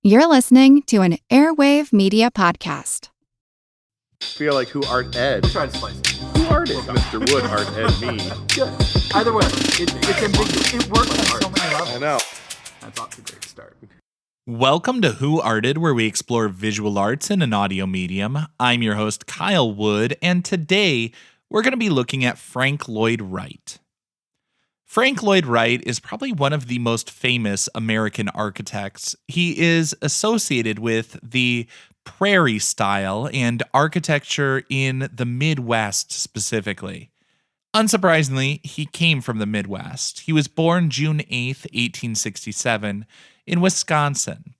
You're listening to an Airwave Media Podcast. Feel like who art Ed? We'll try to slice it. Who art Ed? Mr. Wood art Ed me. Good. Either way, it's ambiguous. It works on so many levels. I know. That's off to a great start. Welcome to Who Arted, where we explore visual arts in an audio medium. I'm your host, Kyle Wood, and today we're going to be looking at Frank Lloyd Wright. Frank Lloyd Wright is probably one of the most famous American architects. He is associated with the prairie style and architecture in the Midwest specifically. Unsurprisingly, he came from the Midwest. He was born June 8th, 1867, in Wisconsin.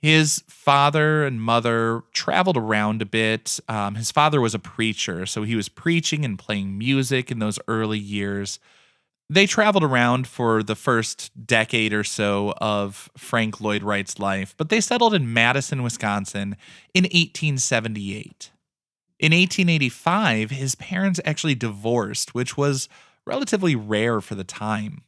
His father and mother traveled around a bit. His father was a preacher, so he was preaching and playing music in those early years. They traveled around for the first decade or so of Frank Lloyd Wright's life, but they settled in Madison, Wisconsin in 1878. In 1885, his parents actually divorced, which was relatively rare for the time.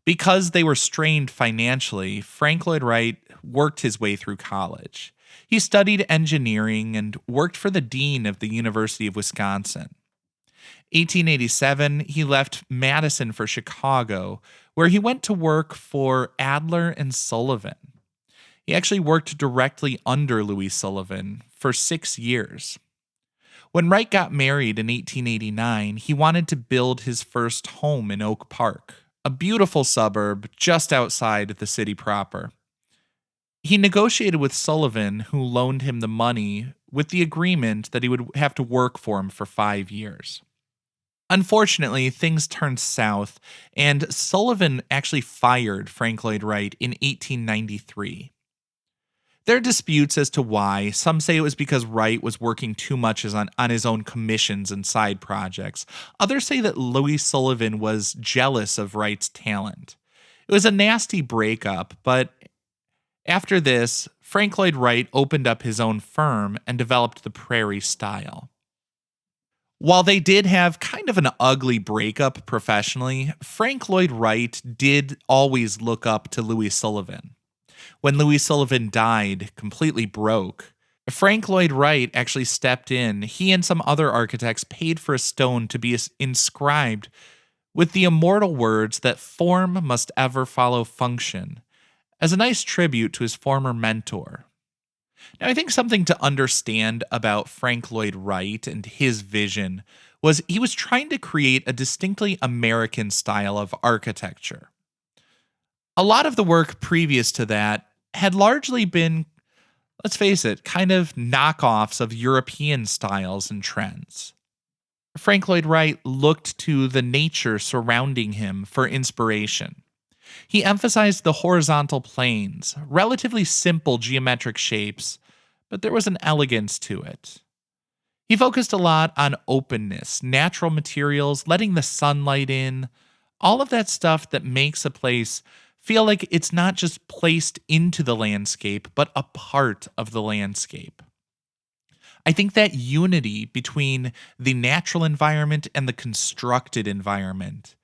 Because they were strained financially, Frank Lloyd Wright worked his way through college. He studied engineering and worked for the dean of the University of Wisconsin. 1887, he left Madison for Chicago, where he went to work for Adler and Sullivan. He actually worked directly under Louis Sullivan for 6 years. When Wright got married in 1889, he wanted to build his first home in Oak Park, a beautiful suburb just outside the city proper. He negotiated with Sullivan, who loaned him the money, with the agreement that he would have to work for him for 5 years. Unfortunately, things turned south, and Sullivan actually fired Frank Lloyd Wright in 1893. There are disputes as to why. Some say it was because Wright was working too much on his own commissions and side projects. Others say that Louis Sullivan was jealous of Wright's talent. It was a nasty breakup, but after this, Frank Lloyd Wright opened up his own firm and developed the prairie style. While they did have kind of an ugly breakup professionally, Frank Lloyd Wright did always look up to Louis Sullivan. When Louis Sullivan died, completely broke, Frank Lloyd Wright actually stepped in. He and some other architects paid for a stone to be inscribed with the immortal words that form must ever follow function, as a nice tribute to his former mentor. Now, I think something to understand about Frank Lloyd Wright and his vision was he was trying to create a distinctly American style of architecture. A lot of the work previous to that had largely been, let's face it, kind of knockoffs of European styles and trends. Frank Lloyd Wright looked to the nature surrounding him for inspiration. He emphasized the horizontal planes, relatively simple geometric shapes, but there was an elegance to it. He focused a lot on openness, natural materials, letting the sunlight in, all of that stuff that makes a place feel like it's not just placed into the landscape, but a part of the landscape. I think that unity between the natural environment and the constructed environment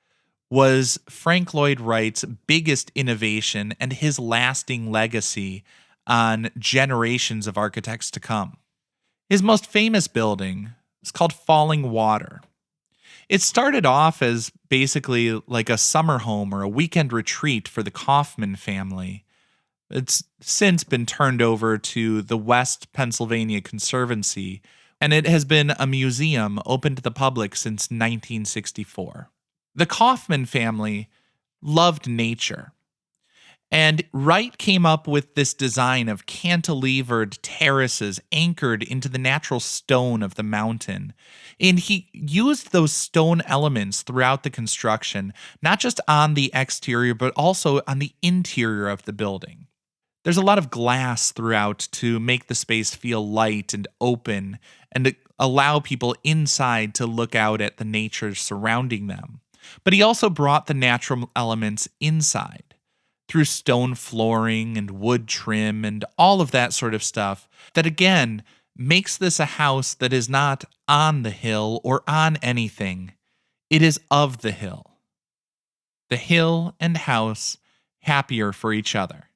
was Frank Lloyd Wright's biggest innovation and his lasting legacy on generations of architects to come. His most famous building is called Fallingwater. It started off as basically like a summer home or a weekend retreat for the Kaufman family. It's since been turned over to the West Pennsylvania Conservancy, and it has been a museum open to the public since 1964. The Kaufman family loved nature, and Wright came up with this design of cantilevered terraces anchored into the natural stone of the mountain. And he used those stone elements throughout the construction, not just on the exterior, but also on the interior of the building. There's a lot of glass throughout to make the space feel light and open and to allow people inside to look out at the nature surrounding them. But he also brought the natural elements inside through stone flooring and wood trim and all of that sort of stuff that, again, makes this a house that is not on the hill or on anything. It is of the hill. The hill and house happier for each other.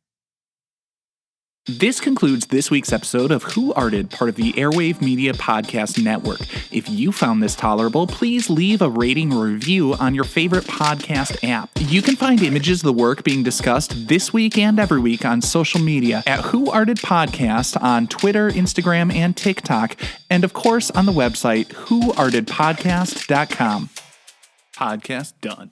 This concludes this week's episode of Who Arted, part of the Airwave Media Podcast Network. If you found this tolerable, please leave a rating or review on your favorite podcast app. You can find images of the work being discussed this week and every week on social media at Who Arted Podcast on Twitter, Instagram, and TikTok, and of course on the website whoartedpodcast.com. Podcast done.